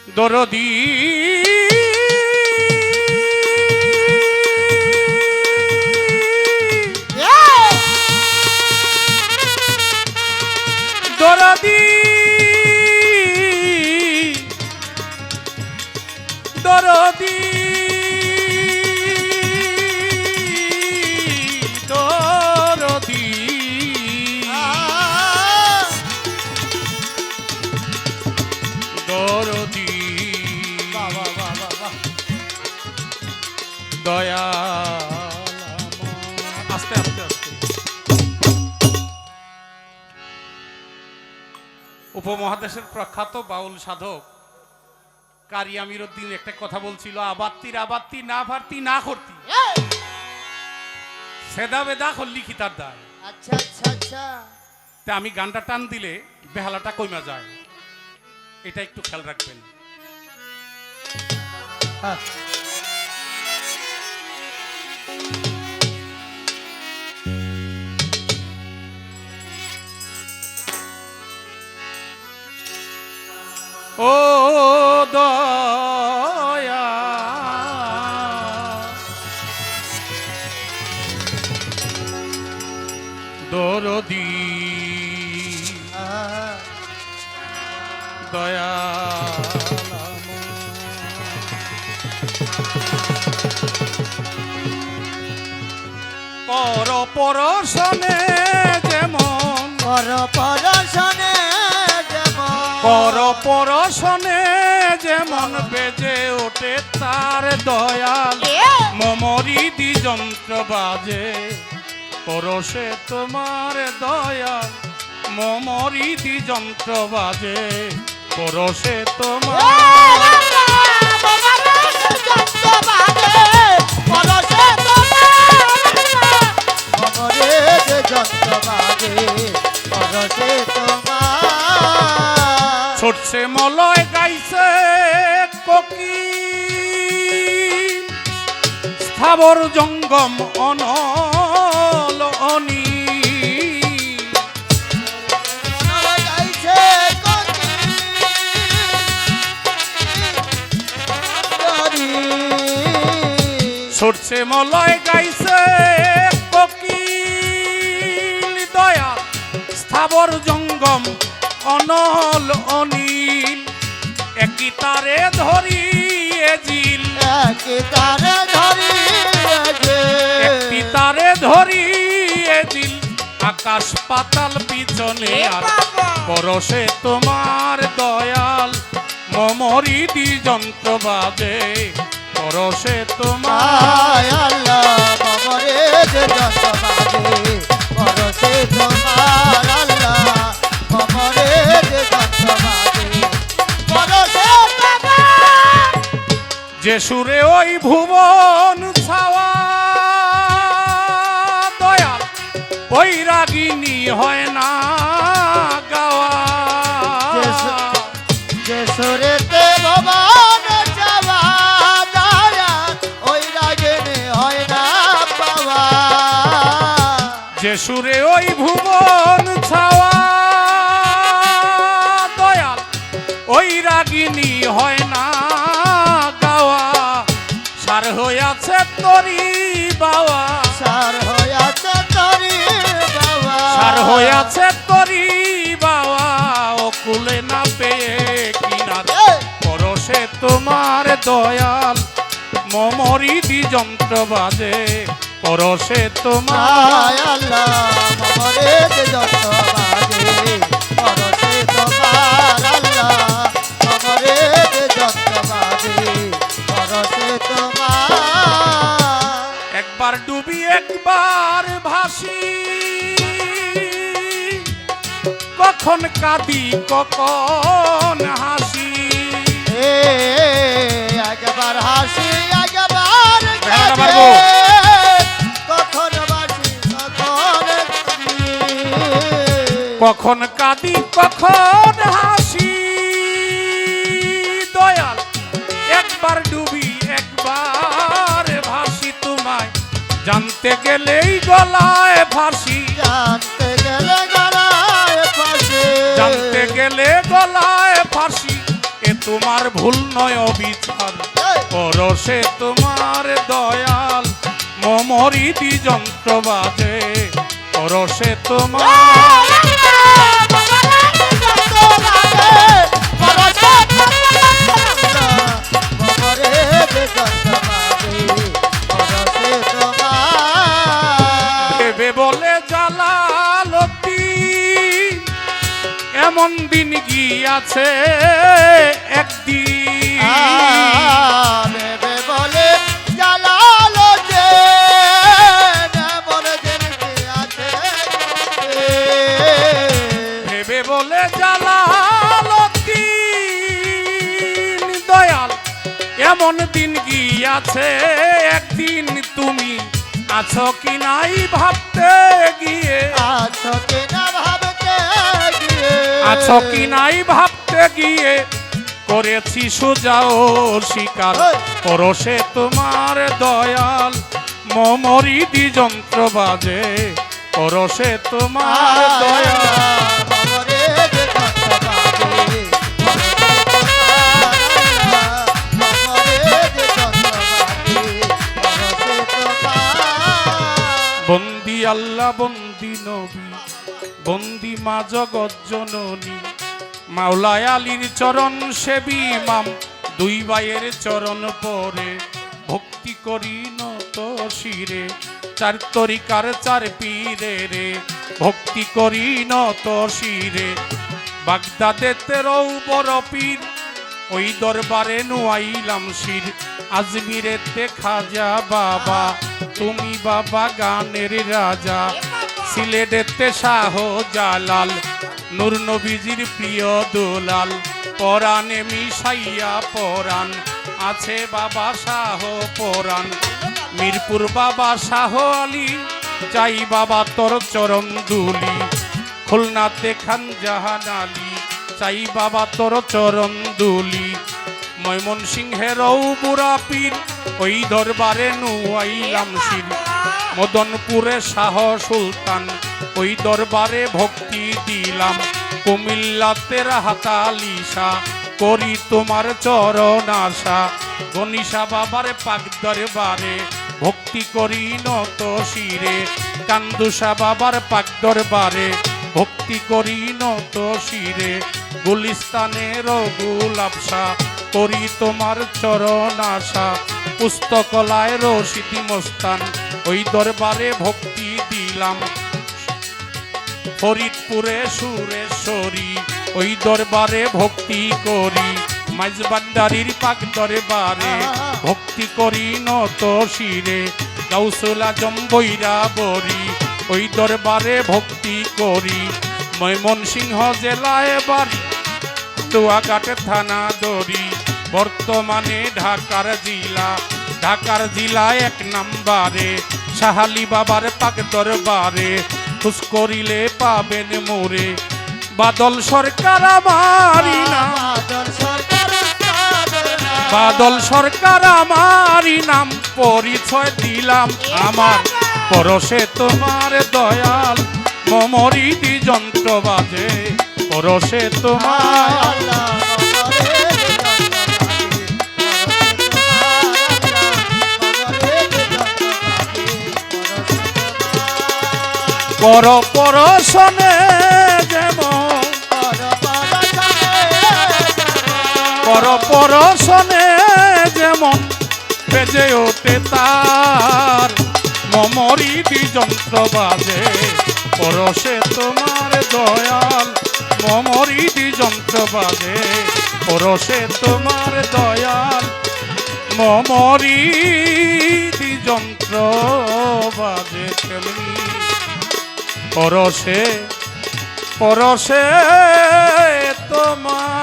দরদি দরদি দরদি দরদি দরদি দয়া আস্তে আস্তে আস্তে উপমহাদেশের প্রখ্যাত বাউল সাধক কারি আমিরউদ্দিন একটা কথা বলছিল, আবাত্তির আবাত্তি না ভারতি না করতি সেদা বেদা হল্লি খিতার দায়। আচ্ছা আচ্ছা আচ্ছা, তা আমি গানটা টান দিলে বেহালাটা কমা যায়, এটা একটু খেয়াল রাখবেন। ও দয়া দরদি দয়া পর পরশনে যেমন পর পরশনে যেমন পর পরশনে যেমন বেজে ওঠে তার দয়াল মমরি দি যন্ত্র বাজে পরশে তোমার দয়াল মমরি দি যন্ত্র বাজে পরশে তোমার ছুটছে মলয় গাইছে কোকি স্থাবর জঙ্গম অনল অনি ছুটছে মলয় গাইছে কোকিল দয়া স্থাবর জঙ্গম অনল অনিল একই তারে ধরিয়ে জিল একই তারে ধরিয়ে জিল আকাশ পাতাল পিছনে আর পরশে তোমার দয়াল মমরি দি যন্ত্র বাজে পরশে তোমার আল্লাহ মমরে যে যন্ত্র বাজে পরশে তোমার আল্লাহ মমরে যে যন্ত্র বাজে পরশে তোমার যে সুরে ওই ভুবন ছাওয়া দয়াল ওই রাগিনী হয় না গাওয়া যে সুরেতে ভবন যাওয়া দয়াল ওই রাগিনী হয় না পাওয়া যে সুরে ওই ভুবন ছাওয়া দয়াল ওই রাগিনী হয় না গাওয়া সার হইয়াছে তরি বাওয়া সার হইয়াছে তরি বাবা সার হইয়াছে তরি বাওয়া ও কুলে না পেয়ে কিনারে পরশে তোমার দয়াল মমরি দি যন্ত্র বাজে পরশে তোমার আল্লাহ মমরে যে যন্ত্র বাজে পরশে তোমার আল্লাহ মমরে যে যন্ত্র বাজে পরশে তোমার একবার ডুবি একবার ভাসি কখন কাঁদি কখন হাসি একবার হাসি একবার পারবো। কখন বাসি কখন কখন কাঁদি কখন হাসি দয়াল একবার ডুবি একবার ভাসি তোমায় জানতে গেলেই গলায় ফাঁসি জানতে গেলে গলায় ফাঁসি জানতে গেলে গলায় ফাঁসি এ তোমার ভুল নয় অবিচার এই, পরশে তোমার দয়াল মমরিদি যন্ত্র বাজে পরশে তোমার মমরে যে যন্ত্রবাদে পরশে তোমার ভেবে বলে জালালতি এমন দিন গিয়াছে একদিন ভেবে বলে জালালো যে বলে জেনে আছে ভেবে বলে জালালতি দয়াল এমন দিন গিয়াছে একদিন তুমি আছো কি নাই ভাবতে গিয়ে আছো কিনা ভাবতে গিয়ে আছো কি নাই ভাবতে গিয়ে করেছি সুজাও শিকার পরশে তোমার দয়াল মমরিদি যন্ত্র বাজে পরশে তোমার দয়াল মমরে যে যন্ত্রবাদে মমরে যে যন্ত্রবাদে পরশে তোমার বন্দি আল্লাহ বন্দি নবী বন্দি মা জগৎ জননী মাওলায় আলীর চরণ সেবী ইমাম দুই ভাইয়ের চরণ পরে ভক্তি করি নত শিরে চার তরিকার চার পীরে রে ভক্তি করি নত শিরে বাগদাদেতে রৌ বড় পীর ওই দরবারে নুয়াইলাম শির আজমিরেতে খাজা বাবা তুমি বাবা গানের রাজা সিলেটেতে শাহ জালাল নূর নবীজির প্রিয় দুলাল পরাণে মিশাইয়া পরাণ আছে বাবা শাহ পরাণ মিরপুর বাবা শাহ আলী চাই বাবা তোর চরণ দুলি খুলনাতে খান জাহান আলী চাই বাবা তোর চরণ দুলি ময়মনসিংহের বুড়া পীর ওই দরবারে নুয়াইলাম শির মদনপুরে শাহ সুলতান ওই দরবারে ভক্তি দিলাম কুমিল্লাতে রাহাতালিশা করি তোমার চরণ আশা গনিশা বাবার পাক দরবারে ভক্তি করি নত শিরে কান্দুসা বাবার পাক দরবারে ভক্তি করি নত শিরে গুলিস্তানের গুলাবসা করি তোমার চরণ আশা পুস্তকলায় রশিদি মস্তান ওই দরবারে ভক্তি দিলাম ফরিদপুরে সুরেশ্বরী ওই দরবারে ভক্তি করি মাইজবান্ডারির পাক দরবারে ভক্তি করি নত শিরে গাউসুল আজম বৈরাবরী ওই দরবারে ভক্তি করি ময়মনসিংহ জেলায় বাড়ি দোয়াঘাট থানা দড়ি বর্তমানে ঢাকার জেলা এক নাম্বারে সাহালি বাবার পাক দরবারে খুশ করিলে পাবেন মোরে বাদল সরকার আমারি নাম বাদল সরকার আমারি নাম পরিচয় দিলাম আমার পরশে তোমার দয়াল মমরিদি যন্ত্র বাজে পরশে তোমার পর পরশনে যেমন পর পরশনে যেমন বেজে ওঠে তার মমরিদি যন্ত্র বাজে পরশে তোমার দয়াল মমরিদি যন্ত্র বাজে পরশে তোমার দয়াল মমরিদি যন্ত্র বাজে তেমনি পরশে পরশে তোমার